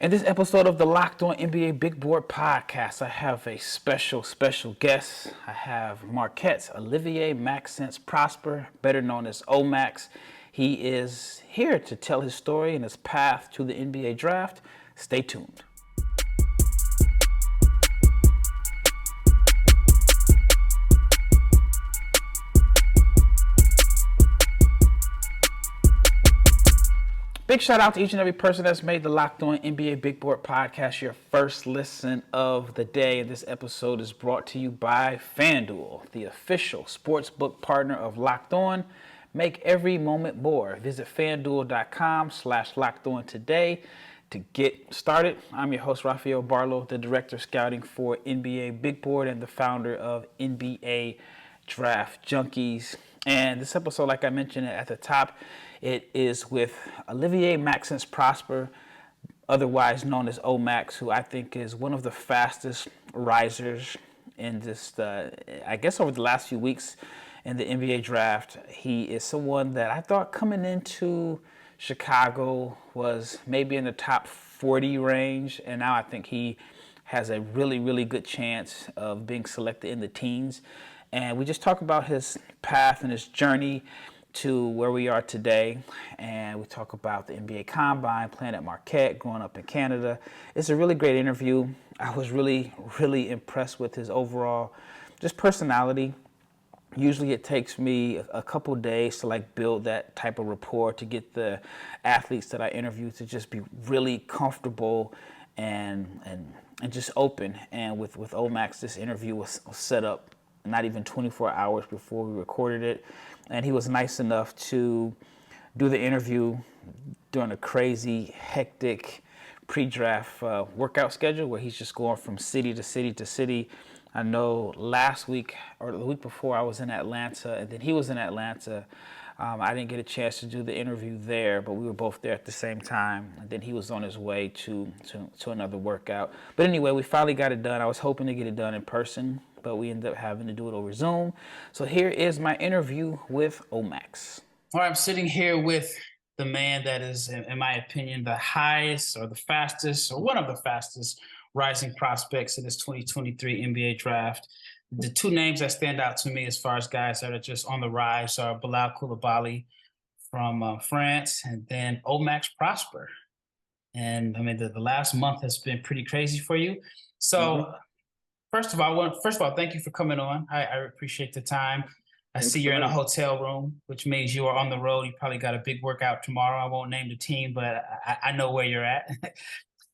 In this episode of the Locked On NBA Big Board podcast, I have a special guest. I have Marquette's Olivier-Maxence Prosper, better known as Omax. He is here to tell his story and his path to the NBA draft. Stay tuned. Big shout out to each and every person that's made the Locked On NBA Big Board podcast your first listen of the day. And this episode is brought to you by FanDuel, the official sportsbook partner of Locked On. Make every moment more. Visit FanDuel.com/LockedOn today to get started. I'm your host, Rafael Barlowe, the director of scouting for NBA Big Board and the founder of NBA Draft Junkies. And this episode, like I mentioned at the top, it is with Olivier-Maxence Prosper, otherwise known as Omax, who I think is one of the fastest risers in this, I guess over the last few weeks in the NBA draft. He is someone that I thought coming into Chicago was maybe in the top 40 range, and now I think he has a really good chance of being selected in the teens. And we just talk about his path and his journey to where we are today, and we talk about the NBA Combine, playing at Marquette, growing up in Canada. It's a really great interview. I was really impressed with his overall just personality. Usually it takes me a couple days to build that type of rapport, to get the athletes that I interview to just be really comfortable and just open. And with Omax, this interview was set up not even 24 hours before we recorded it. And he was nice enough to do the interview during a crazy, hectic pre-draft workout schedule where he's just going from city to city to city. I know last week or the week before I was in Atlanta, and then he was in Atlanta. I didn't get a chance to do the interview there, but we were both there at the same time. And then he was on his way to another workout. But anyway, we finally got it done. I was hoping to get it done in person, but we ended up having to do it over Zoom. So here is my interview with Omax. All right, I'm sitting here with the man that is, in my opinion, the highest or the fastest or one of the fastest rising prospects in this 2023 NBA draft. The two names that stand out to me as far as guys that are just on the rise are Bilal Coulibaly from France, and then Omax Prosper. And I mean, the last month has been pretty crazy for you. So First of all, thank you for coming on. I appreciate the time. I see you're in a hotel room, which means you are on the road. You probably got a big workout tomorrow. I won't name the team, but I know where you're at.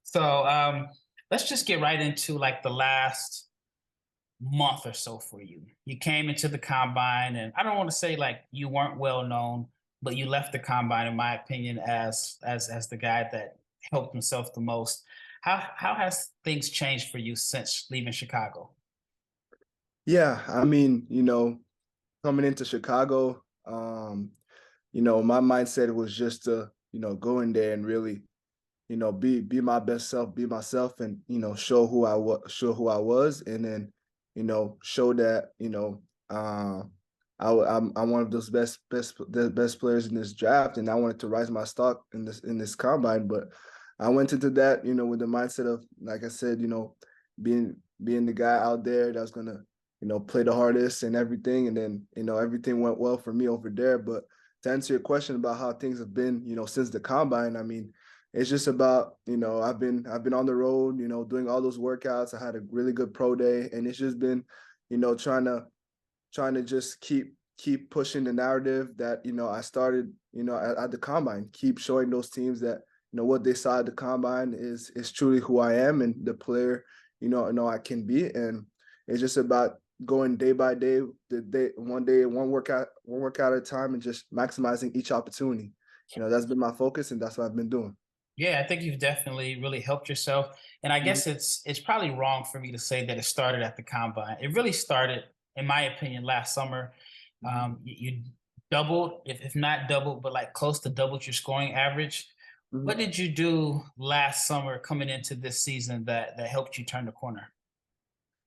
So let's just get right into the last month or so for you. You came into the Combine, and I don't want to say you weren't well known, but you left the Combine, in my opinion, as the guy that helped himself the most. How has things changed for you since leaving Chicago? Yeah, I mean, coming into Chicago, my mindset was just to, go in there and really, be my best self, be myself, and show who I was, and then, show that, I'm one of those best players in this draft, and I wanted to rise my stock in this combine, but I went into that, with the mindset of, like I said, being the guy out there that's gonna, play the hardest and everything. And then, everything went well for me over there. But to answer your question about how things have been, since the Combine, I mean, it's just about, I've been on the road, doing all those workouts. I had a really good pro day, and it's just been, trying to just keep pushing the narrative that, I started, at the Combine, keep showing those teams that, what they saw at the Combine is truly who I am and the player, I can be. And it's just about going day by day, one workout at a time, and just maximizing each opportunity. That's been my focus, and that's what I've been doing. Yeah, I think you've definitely really helped yourself. And I guess it's probably wrong for me to say that it started at the Combine. It really started, in my opinion, last summer. You doubled, if not doubled, but close to doubled your scoring average. What did you do last summer coming into this season that helped you turn the corner?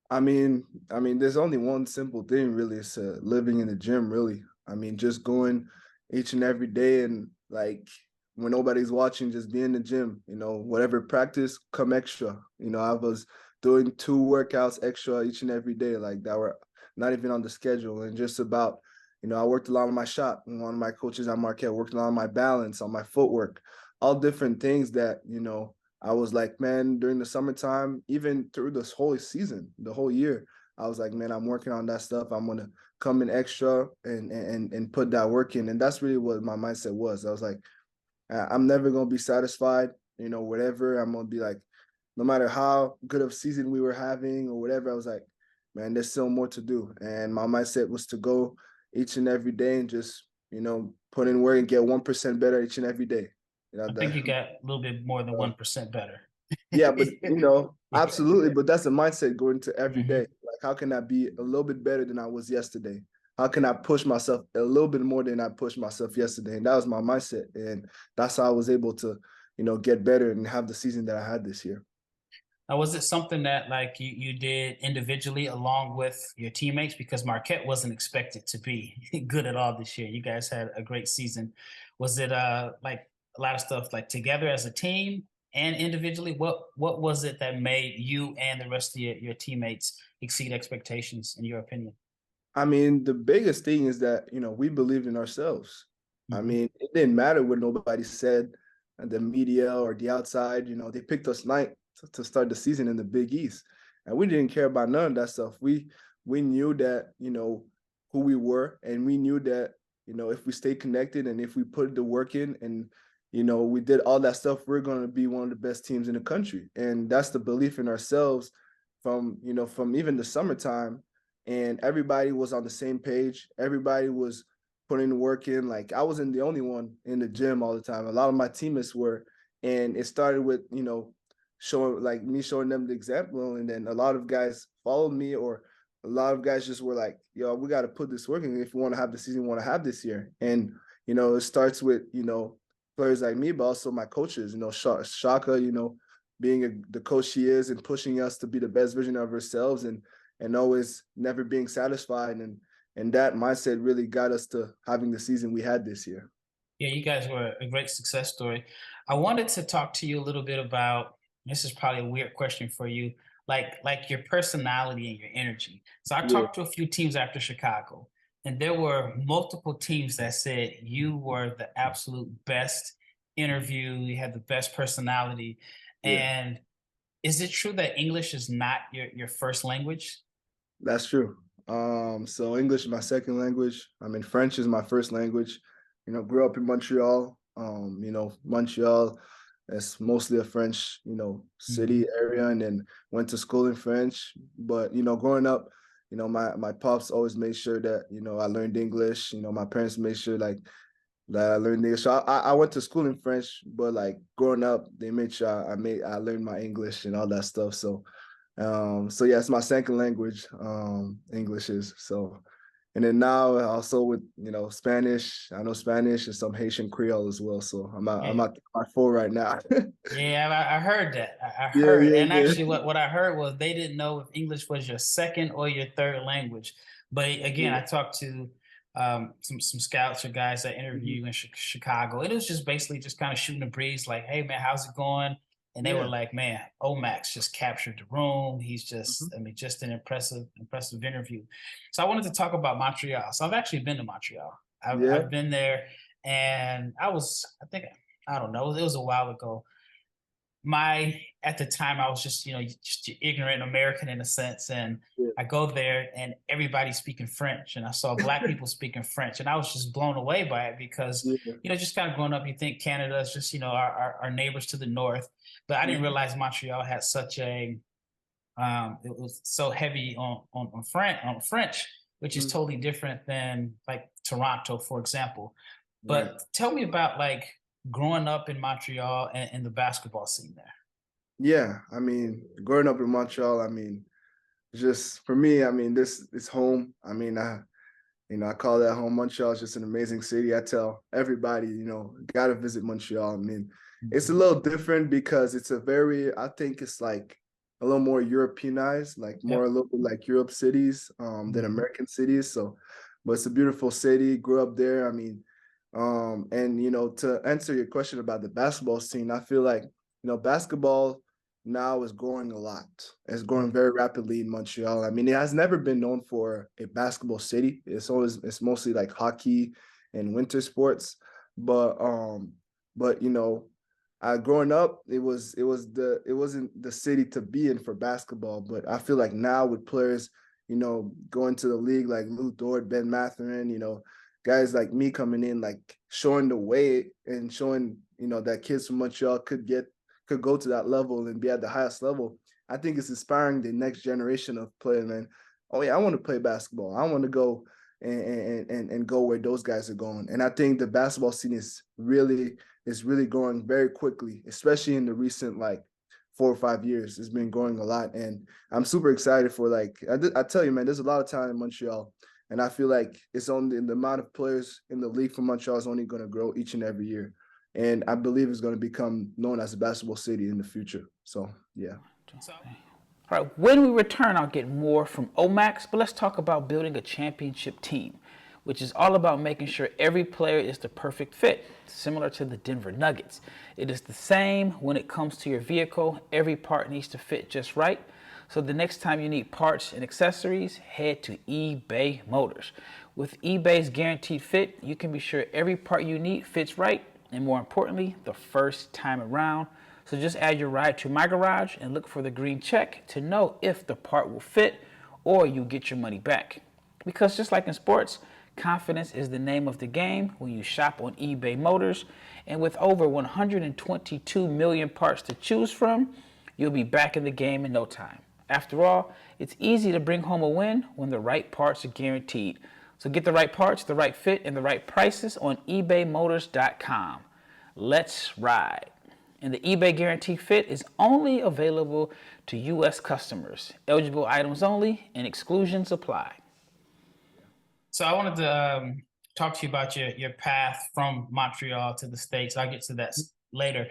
I mean, there's only one simple thing, really. It's living in the gym, really. I mean, just going each and every day, and when nobody's watching, just be in the gym, whatever practice, come extra. I was doing 2 workouts extra each and every day, like that were not even on the schedule. And just about, I worked a lot on my shot. One of my coaches at Marquette worked a lot on my balance, on my footwork, all different things that, I was like, man, during the summertime, even through this whole season, the whole year, I was like, man, I'm working on that stuff. I'm gonna come in extra and put that work in. And that's really what my mindset was. I was like, I'm never gonna be satisfied, whatever. I'm gonna be like, no matter how good of season we were having or whatever, I was like, man, there's still more to do. And my mindset was to go each and every day and just, put in work and get 1% better each and every day. I think you got a little bit more than 1% better. Yeah, but absolutely. But that's the mindset going to every day. Mm-hmm. Like, how can I be a little bit better than I was yesterday? How can I push myself a little bit more than I pushed myself yesterday? And that was my mindset. And that's how I was able to, get better and have the season that I had this year. Now, was it something that like you did individually along with your teammates? Because Marquette wasn't expected to be good at all this year. You guys had a great season. Was it like a lot of stuff like together as a team and individually? What was it that made you and the rest of your teammates exceed expectations, in your opinion? I mean, the biggest thing is that, we believed in ourselves. I mean, it didn't matter what nobody said, the media or the outside, they picked us ninth to start the season in the Big East. And we didn't care about none of that stuff. We knew that, who we were, and we knew that, if we stay connected and if we put the work in and, we did all that stuff, we're going to be one of the best teams in the country. And that's the belief in ourselves from even the summertime. And everybody was on the same page. Everybody was putting the work in. Like, I wasn't the only one in the gym all the time. A lot of my teammates were. And it started with, showing them the example. And then a lot of guys followed me, or a lot of guys just were like, yo, we got to put this work in if we want to have the season we want to have this year. And, it starts with, players like me, but also my coaches, Shaka, being the coach she is and pushing us to be the best version of ourselves and always never being satisfied. And that mindset really got us to having the season we had this year. Yeah, you guys were a great success story. I wanted to talk to you a little bit about, this is probably a weird question for you, like your personality and your energy. So I Yeah. talked to a few teams after Chicago, and there were multiple teams that said you were the absolute best interview, you had the best personality. Yeah, And is it true that English is not your first language? that's true. So English is my second language. I mean, French is my first language. Grew up in Montreal. Montreal is mostly a French, city area, and then went to school in French. But growing up, my pops always made sure that I learned English. My parents made sure like that I learned English. So I went to school in French, but like growing up, they made sure I learned my English and all that stuff. So yeah, it's my second language, English is. So, and then now also with Spanish, I know Spanish and some Haitian Creole as well. So I'm Yeah. at my 4 right now. Yeah, I heard that. I Yeah, heard, yeah, and yeah. actually, what I heard was they didn't know if English was your second or your third language. But again, I Yeah. talked to some scouts or guys that interview you in Chicago. It was just basically just kind of shooting the breeze, like, "Hey, man, how's it going?" And they were Yeah. like, "Man, Omax just captured the room. He's Mhm. just, I mean, just an impressive interview." So I wanted to talk about Montreal. So I've actually been to Montreal. Yeah. I've been there, and I think, I don't know, it was a while ago. At the time, I was just, just ignorant American in a sense, and Yeah. I go there and everybody's speaking French, and I saw black people speaking French, and I was just blown away by it because, Yeah. just kind of growing up, you think Canada is just, our neighbors to the north, but I didn't Mhm. realize Montreal had such a it was so heavy on French, which is Mhm. totally different than like Toronto, for example. Right. But tell me about like growing up in Montreal and the basketball scene there. Yeah. I mean, growing up in Montreal, I mean, just for me, I mean, this is home. I mean, I call that home. Montreal is just an amazing city. I tell everybody, gotta visit Montreal. I mean, it's a Mhm. little different because I think it's like a little more Europeanized, like more a Yep. little bit like Europe cities than Mhm. American cities. So, but it's a beautiful city. Grew up there. I mean, And to answer your question about the basketball scene, I feel like basketball now is growing a lot. It's growing very rapidly in Montreal. I mean, it has never been known for a basketball city. It's mostly like hockey and winter sports. But growing up, it wasn't the city to be in for basketball. But I feel like now with players, going to the league like Lou Dort, Ben Mathurin, guys like me coming in, like showing the way and showing, that kids from Montreal could go to that level and be at the highest level. I think it's inspiring the next generation of players, man. Oh yeah, I want to play basketball. I want to go and go where those guys are going. And I think the basketball scene is really growing very quickly, especially in the recent like 4 or 5 years. It's been growing a lot, and I'm super excited for I tell you, man, there's a lot of talent in Montreal. And I feel like it's only the amount of players in the league from Montreal is only going to grow each and every year. And I believe it's going to become known as a basketball city in the future. So, yeah. All right, when we return, I'll get more from Omax, but let's talk about building a championship team, which is all about making sure every player is the perfect fit, similar to the Denver Nuggets. It is the same when it comes to your vehicle. Every part needs to fit just right. So the next time you need parts and accessories, head to eBay Motors. With eBay's guaranteed fit, you can be sure every part you need fits right, and more importantly, the first time around. So just add your ride to my garage and look for the green check to know if the part will fit or you get your money back. Because just like in sports, confidence is the name of the game when you shop on eBay Motors. And with over 122 million parts to choose from, you'll be back in the game in no time. After all, it's easy to bring home a win when the right parts are guaranteed. So get the right parts, the right fit, and the right prices on ebaymotors.com. Let's ride. And the eBay Guarantee Fit is only available to U.S. customers. Eligible items only, and exclusions apply. So I wanted to talk to you about your path from Montreal to the States. I'll get to that later.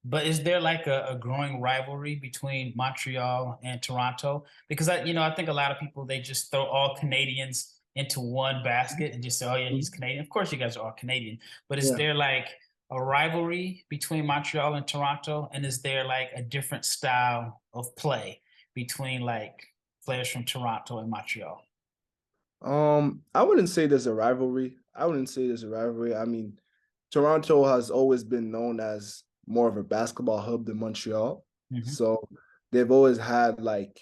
But is there like a growing rivalry between Montreal and Toronto? Because I think a lot of people, they just throw all Canadians into one basket and just say, oh yeah, he's Canadian. Of course you guys are all Canadian, but is there like a rivalry between Montreal and Toronto? And is there like a different style of play between like players from Toronto and Montreal? I wouldn't say there's a rivalry. I mean, Toronto has always been known as more of a basketball hub than Montreal. Mm-hmm. So they've always had like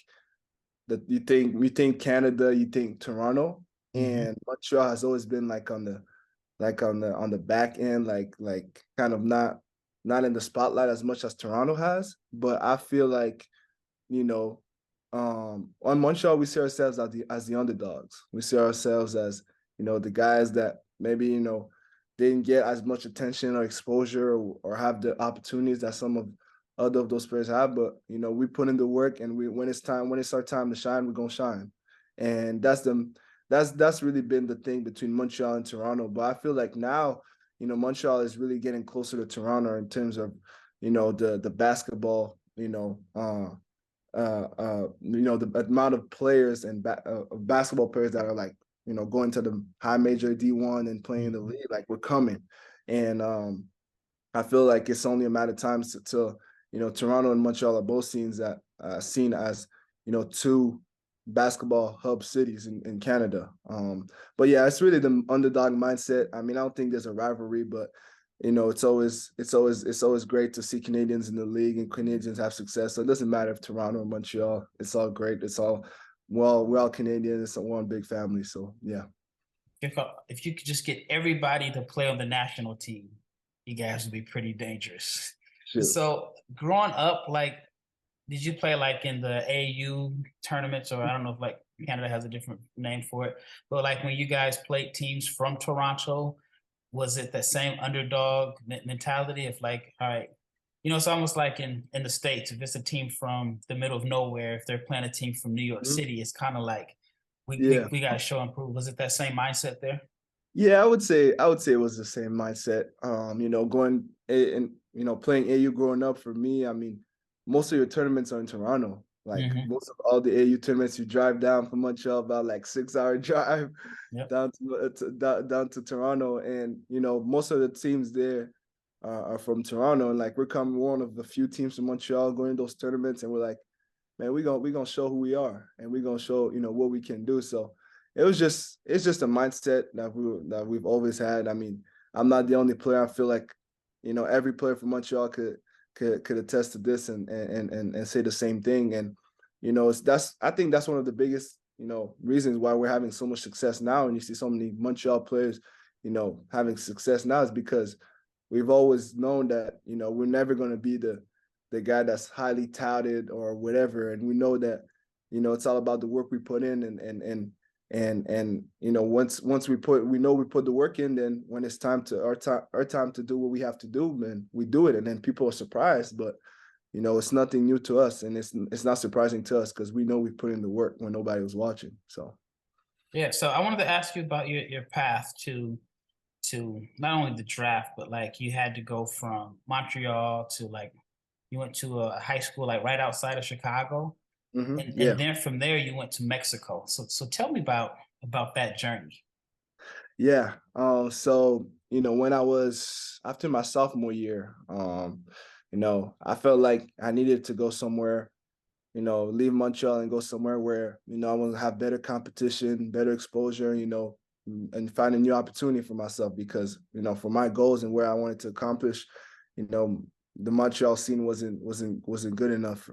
you think Canada, you think Toronto, and Montreal has always been like on the back end, like kind of not in the spotlight as much as Toronto has. But I feel like, on Montreal, we see ourselves as the underdogs. We see ourselves as, the guys that maybe, didn't get as much attention or exposure or have the opportunities that some of other of those players have. But, we put in the work, and when it's our time to shine, we're going to shine. And that's really been the thing between Montreal and Toronto. But I feel like now, Montreal is really getting closer to Toronto in terms of, the basketball, the amount of players and basketball players that are like, going to the high major D1 and playing in the league, like we're coming. And I feel like it's only a matter of time till Toronto and Montreal are both seen as, two basketball hub cities in Canada. But yeah, it's really the underdog mindset. I mean, I don't think there's a rivalry, but it's always great to see Canadians in the league and Canadians have success. So it doesn't matter if Toronto or Montreal, it's all great. It's all, well, we're all Canadians. It's one big family. So yeah. If you could just get everybody to play on the national team, you guys would be pretty dangerous. Sure. So growing up, like, did you play like in the AU tournaments, or I don't know if like Canada has a different name for it, but like when you guys played teams from Toronto, was it the same underdog mentality of like, all right, it's almost like in the States, if it's a team from the middle of nowhere, if they're playing a team from New York City, it's kind of like, we got to show and prove. Was it that same mindset there? Yeah, I would say it was the same mindset. Going and playing AU growing up for me, I mean, most of your tournaments are in Toronto. Like most of all the AU tournaments, you drive down from Montreal, about like 6-hour drive down to Toronto, and you know most of the teams there are from Toronto, and like we're one of the few teams from Montreal going to those tournaments, and we're like, man, we gonna show who we are, and we're gonna show what we can do. So it's just a mindset that we've always had. I mean, I'm not the only player. I feel like every player from Montreal could attest to this and say the same thing. And I think that's one of the biggest reasons why we're having so much success now, and you see so many Montreal players having success now, is because we've always known that we're never going to be the guy that's highly touted or whatever, and we know that it's all about the work we put in, and once we put the work in, then when it's time to our time to do what we have to do, then we do it, and then people are surprised. But it's nothing new to us, and it's not surprising to us because we know we put in the work when nobody was watching. So yeah, so I wanted to ask you about your path to not only the draft, but like you had to go from Montreal to like you went to a high school like right outside of Chicago. And then from there you went to Mexico. So tell me about that journey. Yeah. So when I was after my sophomore year, I felt like I needed to go somewhere, leave Montreal and go somewhere where I want to have better competition, better exposure, and find a new opportunity for myself, because for my goals and where I wanted to accomplish, the Montreal scene wasn't good enough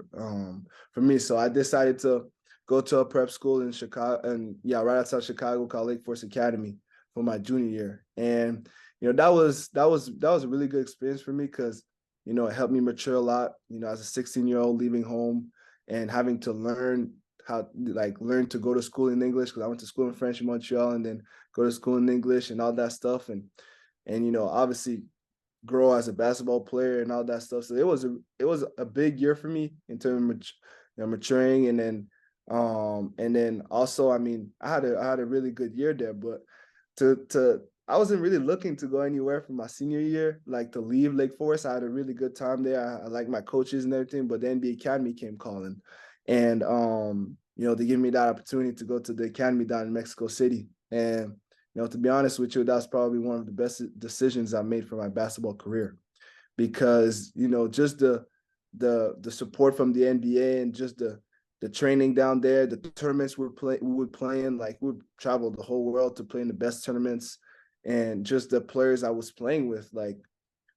for me. So I decided to go to a prep school in Chicago, and right outside Chicago, called Lake Forest Academy, for my junior year. And that was a really good experience for me, because it helped me mature a lot. As a 16-year-old leaving home and having to learn to go to school in English, because I went to school in French in Montreal, and then go to school in English and all that stuff, and obviously grow as a basketball player and all that stuff. So it was a big year for me in terms of maturing, and then also, I mean, I had a really good year there, but I wasn't really looking to go anywhere for my senior year, like to leave Lake Forest. I had a really good time there. I like my coaches and everything, but the NBA Academy came calling, and they gave me that opportunity to go to the academy down in Mexico City. And to be honest with you, that's probably one of the best decisions I made for my basketball career, because just the support from the NBA, and just the training down there, the tournaments we would play in, like we would travel the whole world to play in the best tournaments, and just the players I was playing with. Like,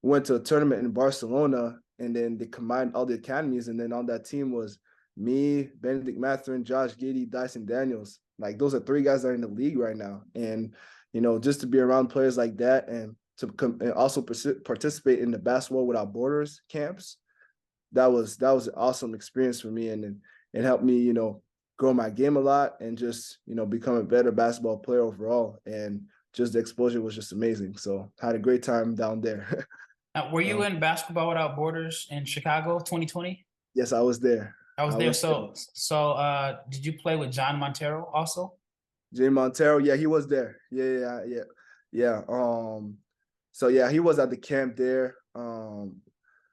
we went to a tournament in Barcelona, and then they combined all the academies, and then on that team was me, Benedict Mathurin, Josh Giddey, Dyson Daniels. Like, those are 3 guys that are in the league right now. And, just to be around players like that, and to and also participate in the Basketball Without Borders camps, that was an awesome experience for me. And then it helped me, grow my game a lot, and just, become a better basketball player overall. And just the exposure was just amazing. So I had a great time down there. Were you in Basketball Without Borders in Chicago 2020? Yes, I was there. I was there. So did you play with John Montero also? Jay Montero, yeah, he was there. Yeah. So yeah, he was at the camp there.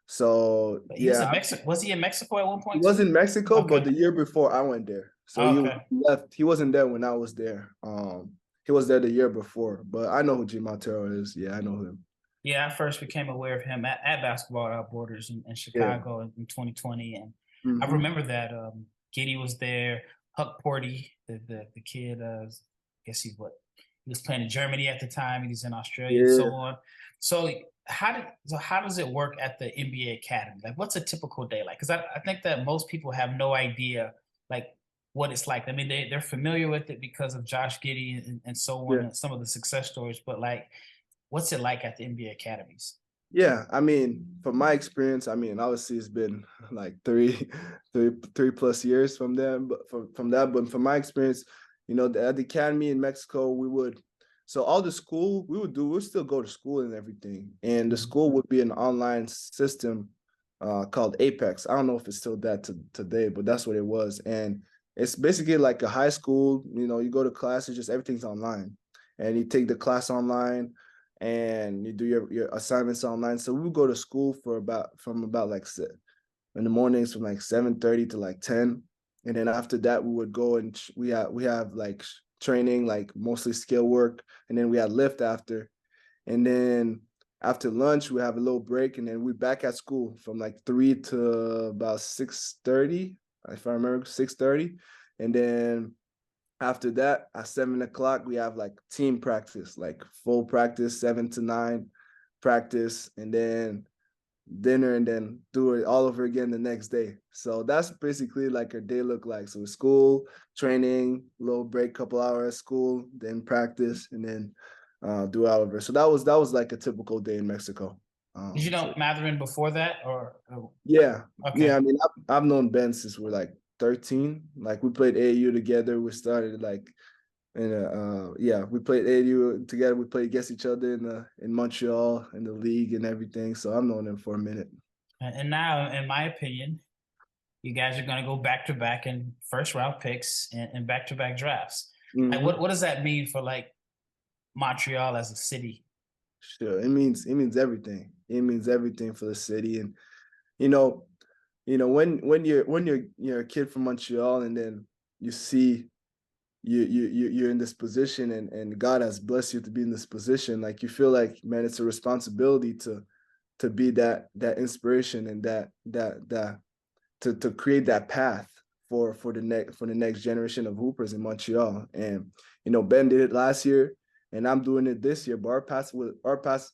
So he was in Mexico. Was he in Mexico at one point? He was in Mexico, but the year before I went there. So he left. He wasn't there when I was there. He was there the year before. But I know who Jay Montero is. Yeah, I know him. Yeah, I first became aware of him at Basketball Without Borders in Chicago in 2020, and I remember that Giddey was there, Huck Porty, the kid. I guess he was playing in Germany at the time. He was in Australia and so on. So how does it work at the NBA Academy? Like, what's a typical day like? Because I think that most people have no idea like what it's like. I mean, they're familiar with it because of Josh Giddey and so on, and some of the success stories. But like, what's it like at the NBA Academies? Yeah, I mean, from my experience, I mean, obviously it's been like three plus years from them, but from that. But from my experience, at the academy in Mexico, so all the school we'd still go to school and everything, and the school would be an online system called Apex. I don't know if it's still that today, but that's what it was. And it's basically like a high school. You go to classes, just everything's online, and you take the class online, and you do your assignments online. So we would go to school from about like in the mornings from like 7:30 to like 10, And then after that, we would go and we have like training, like mostly skill work. And then we had lift after. And then after lunch, we have a little break. And then we back at school from like 3 to about 6:30, if I remember, 6:30. And then after that, at 7 o'clock, we have like team practice, like full practice, 7 to 9 practice. And then dinner, and then do it all over again the next day. So that's basically like a day look like. So school, training, little break, couple hours, school, then practice, and then do it all over. So that was like a typical day in Mexico. Did you know So, Matherin before that, or? yeah, Okay. yeah. I mean, I've known Ben since we're like 13. Like we played AAU together. We started like we played AAU together. We played against each other in Montreal in the league and everything. So I've known him for a minute. And now, in my opinion, you guys are going to go back to back in first round picks and back to back drafts. Mm-hmm. Like, what does that mean for like Montreal as a city? Sure, it means everything. It means everything for the city, and you know, when you're a kid from Montreal, and then you see you're in this position, and God has blessed you to be in this position. Like you feel like, man, it's a responsibility to be that inspiration and that to create that path for the next generation of hoopers in Montreal. And Ben did it last year, and I'm doing it this year. But our paths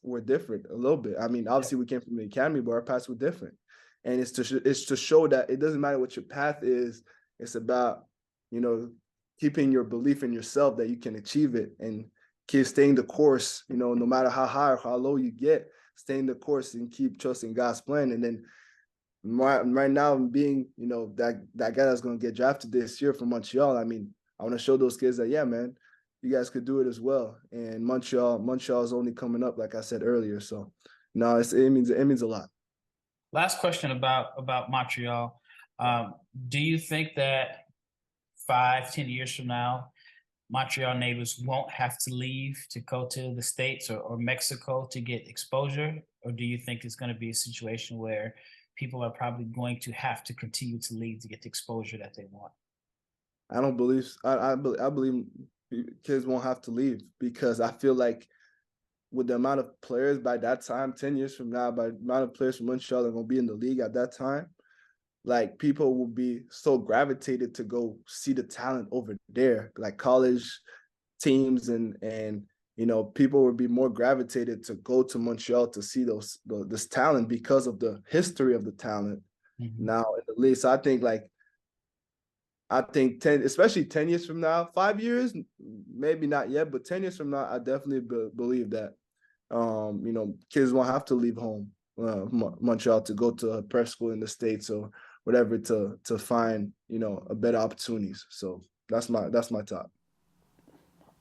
were different a little bit. I mean, obviously we came from the academy, but our paths were different. And it's to show that it doesn't matter what your path is. It's about keeping your belief in yourself that you can achieve it, and keep staying the course. No matter how high or how low you get, staying the course and keep trusting God's plan. And then right now, being that guy that's going to get drafted this year from Montreal, I mean, I want to show those kids that, yeah, man, you guys could do it as well. And Montreal is only coming up, like I said earlier. So no, it means a lot. Last question about Montreal. Do you think that 5-10 years from now, Montreal natives won't have to leave to go to the States or Mexico to get exposure? Or do you think it's going to be a situation where people are probably going to have to continue to leave to get the exposure that they want? I don't believe, I believe kids won't have to leave, because I feel like with the amount of players by that time, 10 years from now, by the amount of players from Montreal that are going to be in the league at that time, like people will be so gravitated to go see the talent over there, like college teams, and people would be more gravitated to go to Montreal to see this talent because of the history of the talent now in the league. So I think 10, especially 10 years from now, 5 years, maybe not yet, but 10 years from now, I definitely believe that kids won't have to leave home, Montreal, to go to a prep school in the States or whatever to find a better opportunities. So that's my top.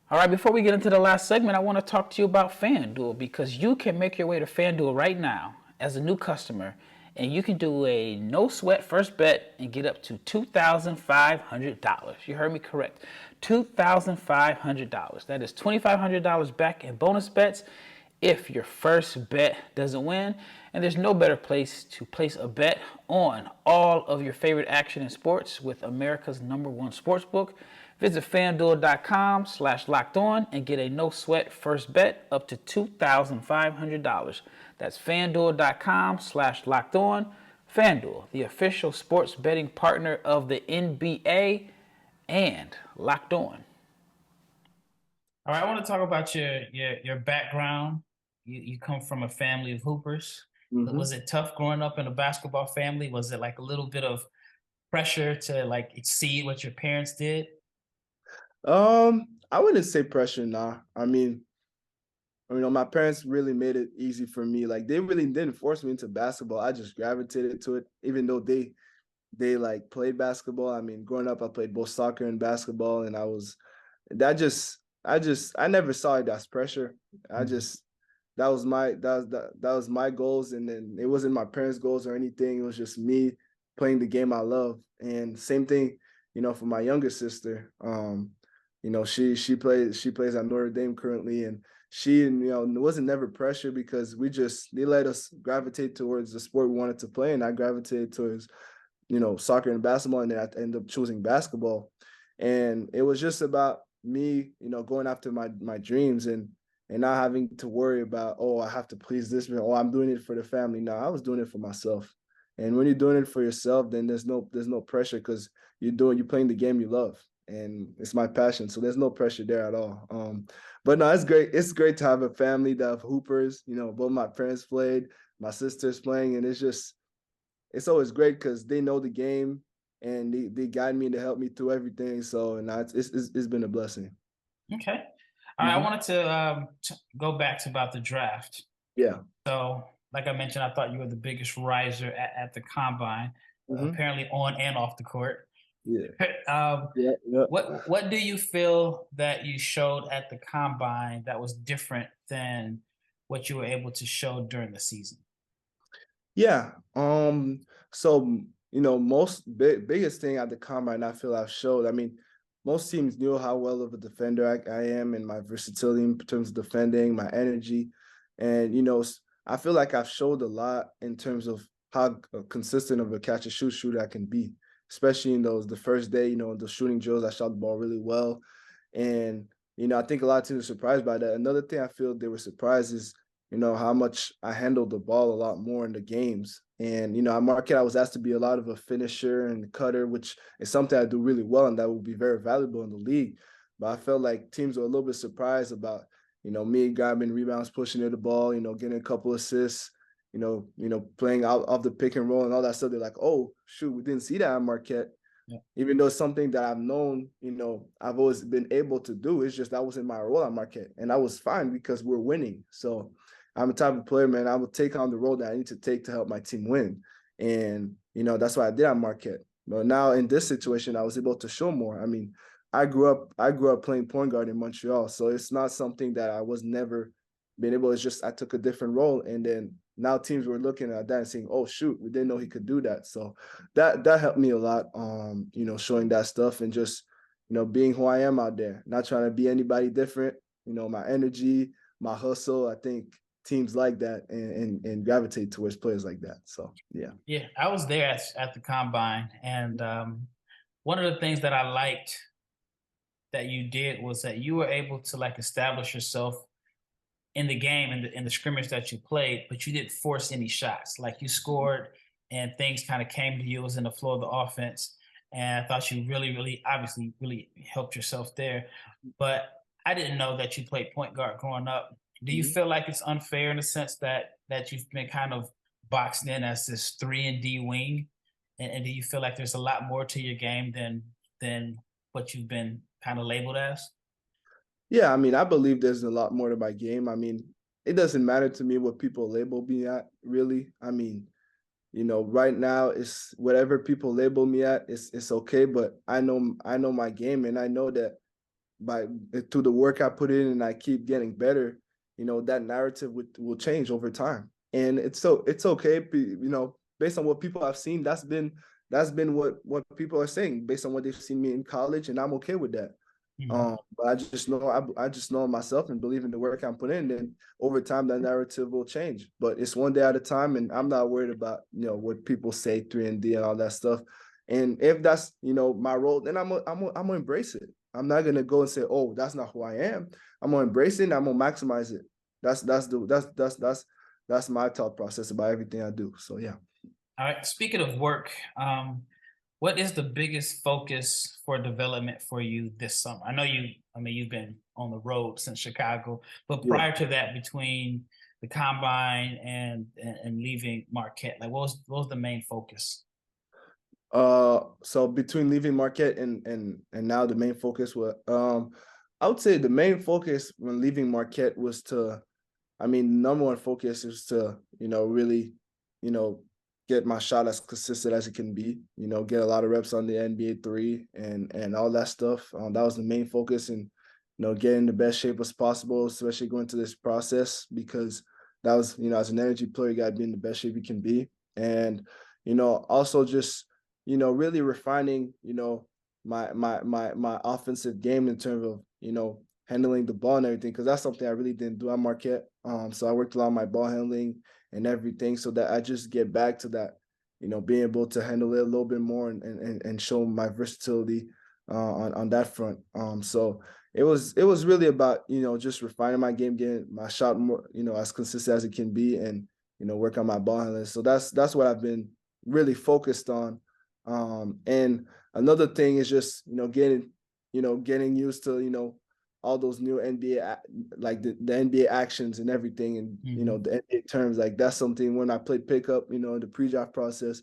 All right, before we get into the last segment, I want to talk to you about FanDuel, because you can make your way to FanDuel right now as a new customer, and you can do a no sweat first bet and get up to $2,500. You heard me correct. $2,500. That is $2,500 back in bonus bets if your first bet doesn't win. And there's no better place to place a bet on all of your favorite action in sports with America's #1 sportsbook. Visit FanDuel.com/lockedon and get a no sweat first bet up to $2,500. That's FanDuel.com/lockedon. FanDuel, the official sports betting partner of the NBA and Locked On. All right, I want to talk about your background. You come from a family of hoopers. Was it tough growing up in a basketball family? Was it like a little bit of pressure to like exceed what your parents did? I wouldn't say pressure, nah. I mean, my parents really made it easy for me. Like they really didn't force me into basketball. I just gravitated to it, even though they like played basketball. I mean, growing up, I played both soccer and basketball, and I never saw it as pressure. That was my goals, and then it wasn't my parents' goals or anything. It was just me playing the game I love. And same thing, for my younger sister. She plays at Notre Dame currently, and it wasn't never pressure, because they let us gravitate towards the sport we wanted to play, and I gravitated towards soccer and basketball, and then I ended up choosing basketball. And it was just about me, going after my dreams and not having to worry about, oh, I have to please this man, oh, I'm doing it for the family. No, I was doing it for myself. And when you're doing it for yourself, then there's no pressure because you're playing the game you love. And it's my passion. So there's no pressure there at all. But no, it's great. It's great to have a family that have hoopers. Both my parents played, my sister's playing, and it's always great because they know the game and they guide me to help me through everything. So and it's been a blessing. Okay. All right, I wanted to go back to about the draft. Yeah. So, like I mentioned, I thought you were the biggest riser at the combine, apparently on and off the court. Yeah. Yeah. What do you feel that you showed at the combine that was different than what you were able to show during the season? Yeah. So biggest thing at the combine I feel I've showed. I mean, most teams knew how well of a defender I am and my versatility in terms of defending, my energy, and I feel like I've showed a lot in terms of how consistent of a catch and shoot shooter I can be, especially in the first day. The shooting drills, I shot the ball really well, and I think a lot of teams were surprised by that. Another thing I feel they were surprised is how much I handled the ball a lot more in the games. And, at Marquette, I was asked to be a lot of a finisher and cutter, which is something I do really well, and that will be very valuable in the league. But I felt like teams were a little bit surprised about, me grabbing rebounds, pushing to the ball, getting a couple assists, playing out of the pick and roll and all that stuff. They're like, oh, shoot, we didn't see that at Marquette. Yeah. Even though it's something that I've known, I've always been able to do. It's just that wasn't my role at Marquette. And that was fine because we're winning. So I'm a type of player, man, I will take on the role that I need to take to help my team win. And, that's what I did at Marquette. But now in this situation, I was able to show more. I mean, I grew up playing point guard in Montreal. So it's not something that I was never been able. It's just I took a different role. And then now teams were looking at that and saying, oh, shoot, we didn't know he could do that. So that helped me a lot, showing that stuff and just, being who I am out there, not trying to be anybody different. My energy, my hustle, I think teams like that and gravitate towards players like that. So yeah, I was there at the combine, and one of the things that I liked that you did was that you were able to establish yourself in the game and in the scrimmage that you played, but you didn't force any shots. Like you scored and things kind of came to you. It was in the flow of the offense, and I thought you really obviously really helped yourself there. But I didn't know that you played point guard growing up. Do you feel like it's unfair in the sense that you've been kind of boxed in as this 3-and-D wing? And do you feel like there's a lot more to your game than what you've been kind of labeled as? Yeah, I mean, I believe there's a lot more to my game. I mean, it doesn't matter to me what people label me at, really. I mean, right now it's whatever people label me at, it's okay. But I know my game, and I know that through the work I put in and I keep getting better, that narrative will change over time. And it's okay, based on what people have seen, that's been what people are saying based on what they've seen me in college, and I'm okay with that. But I just know myself and believe in the work I'm putting in, and over time that narrative will change. But it's one day at a time, and I'm not worried about what people say 3-and-D and all that stuff. And if that's my role, then I'm gonna embrace it. I'm not gonna go and say, oh, that's not who I am. I'm gonna embrace it and I'm gonna maximize it. That's my thought process about everything I do. So yeah. All right. Speaking of work, what is the biggest focus for development for you this summer? I know you've been on the road since Chicago, but prior to that, between the combine and leaving Marquette, what was the main focus? So between leaving Marquette and now the main focus was, I would say the main focus when leaving Marquette was number one focus is to, really, get my shot as consistent as it can be, get a lot of reps on the NBA 3 and all that stuff. That was the main focus, and, getting the best shape as possible, especially going through this process, because that was, as an energy player, you got to be in the best shape you can be. And, also just, really refining, my offensive game in terms of, handling the ball and everything, because that's something I really didn't do at Marquette. So I worked a lot on my ball handling and everything so that I just get back to that, being able to handle it a little bit more and show my versatility on that front. So it was really about, just refining my game, getting my shot more, as consistent as it can be, and, work on my ball handling. So that's what I've been really focused on. And another thing is just, getting used to, all those new NBA, like the NBA actions and everything, and the NBA terms. Like, that's something when I played pickup, in the pre-draft process,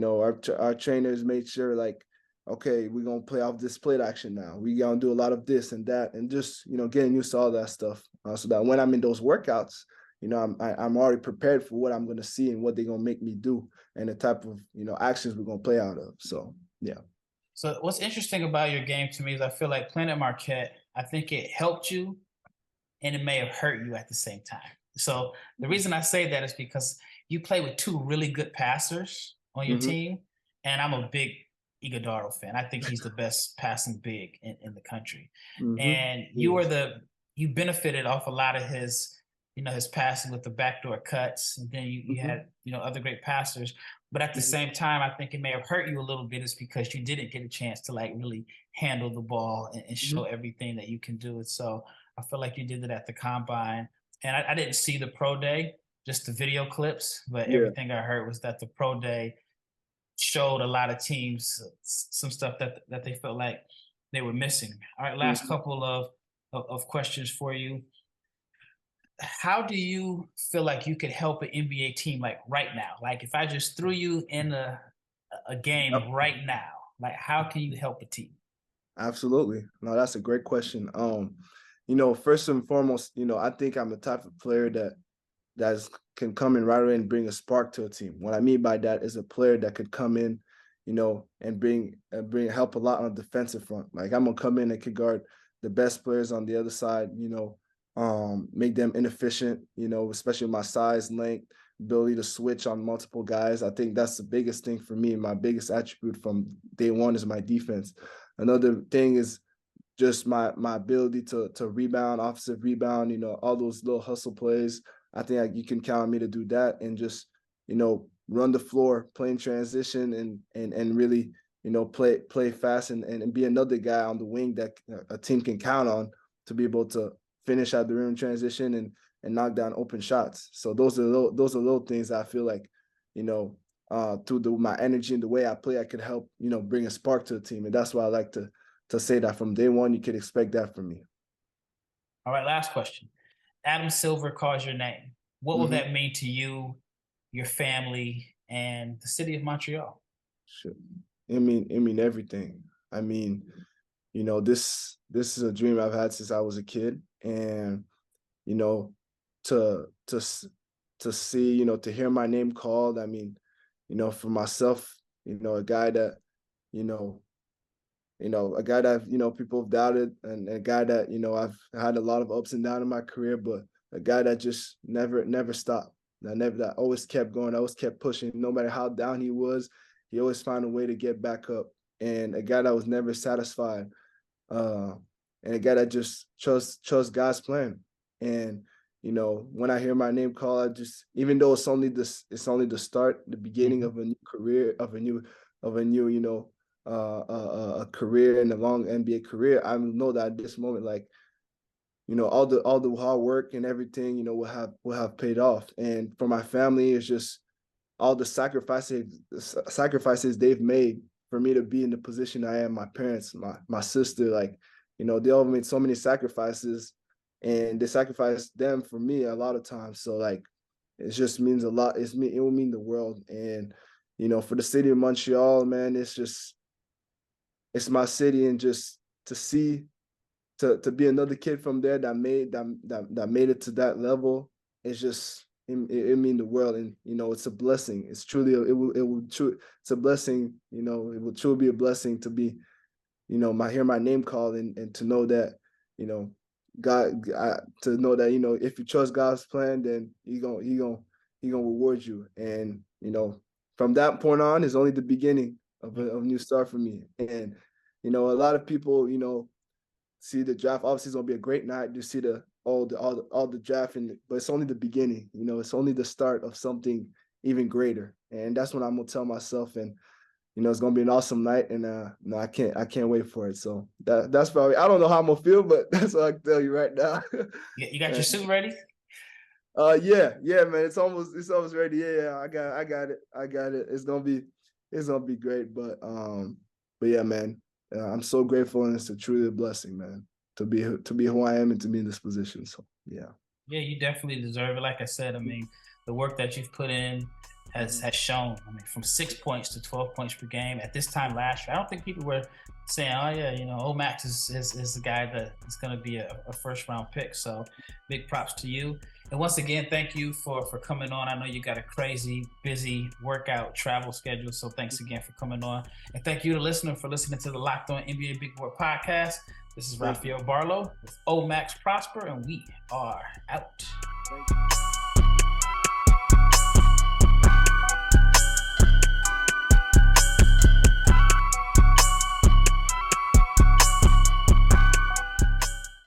our trainers made sure, like, okay, we're gonna play off this plate action now. We gonna do a lot of this and that, and just getting used to all that stuff, so that when I'm in those workouts, I'm already prepared for what I'm gonna see and what they're gonna make me do, and the type of actions we're gonna play out of. So yeah. So what's interesting about your game to me is I feel like playing at Marquette, I think it helped you and it may have hurt you at the same time. So the reason I say that is because you play with two really good passers on your team, and I'm a big Iguodala fan. I think he's the best passing big in the country. And you benefited off a lot of his, his passing with the backdoor cuts, and then you had, other great passers. But at the same time, I think it may have hurt you a little bit is because you didn't get a chance to like really handle the ball and show everything that you can do. And so I feel like you did it at the combine. And I didn't see the pro day, just the video clips, but everything I heard was that the pro day showed a lot of teams some stuff that they felt like they were missing. All right, last couple of questions for you. How do you feel like you could help an NBA team like right now? Like, if I just threw you in a game right now, like, how can you help a team? Absolutely. No, that's a great question. First and foremost, I think I'm the type of player that can come in right away and bring a spark to a team. What I mean by that is a player that could come in, and bring help a lot on the defensive front. Like, I'm gonna come in and could guard the best players on the other side, make them inefficient, especially my size, length, ability to switch on multiple guys. I think that's the biggest thing for me. My biggest attribute from day one is my defense. Another thing is just my ability to rebound, offensive rebound, all those little hustle plays. I think you can count on me to do that, and just, run the floor, play in transition, and really, play fast, and be another guy on the wing that a team can count on to be able to finish at the rim transition and knock down open shots. So those are little things that I feel like, through my energy and the way I play, I could help, bring a spark to the team. And that's why I like to say that from day one, you could expect that from me. All right, last question. Adam Silver calls your name. What will that mean to you, your family, and the city of Montreal? Sure. It mean everything. I mean, this is a dream I've had since I was a kid, and to see, to hear my name called. I mean, for myself, a guy that, a guy that, people have doubted, and a guy that, I've had a lot of ups and downs in my career, but a guy that just never stopped. That always kept going, always kept pushing. No matter how down he was, he always found a way to get back up. And a guy that was never satisfied. And a guy that just trust God's plan. And, when I hear my name called, I just, even though it's only the start, the beginning of a new career, of a new, a career and a long NBA career, I know that at this moment, like, all the hard work and everything, will have paid off. And for my family, it's just all the sacrifices they've made for me to be in the position I am. My parents, my sister, like, they all made so many sacrifices, and they sacrificed them for me a lot of times. So, like, it just means a lot. It will mean the world. And, for the city of Montreal, man, it's my city, and just to see, to be another kid from there that made it to that level, it's just, it mean the world. And it's a blessing. It's truly it's a blessing. It will truly be a blessing to be, hear my name called, and to know that, God, to know that, if you trust God's plan, then he gonna reward you. And from that point on is only the beginning of a new start for me. And a lot of people, see the draft. Obviously, it's gonna be a great night. You see all the draft, but it's only the beginning. It's only the start of something even greater. And that's what I'm gonna tell myself. And it's gonna be an awesome night. And no, I can't wait for it. So that's probably, I don't know how I'm gonna feel, but that's what I can tell you right now. You got your suit ready? Yeah, man. It's almost ready. Yeah, I got it. It's gonna be great. But yeah, man. I'm so grateful, and it's truly a blessing, man, to be who I am and to be in this position. So yeah. Yeah, you definitely deserve it. Like I said, I mean, the work that you've put in has shown. I mean, from 6 points to 12 points per game. At this time last year, I don't think people were saying, "Oh yeah, O-Max is the guy that is going to be a first round pick." So, big props to you. And once again, thank you for coming on. I know you got a crazy, busy workout travel schedule, so thanks again for coming on. And thank you to listener for listening to the Locked On NBA Big Board podcast. This is Rafael Barlowe with O-Max Prosper, and we are out. Thank you.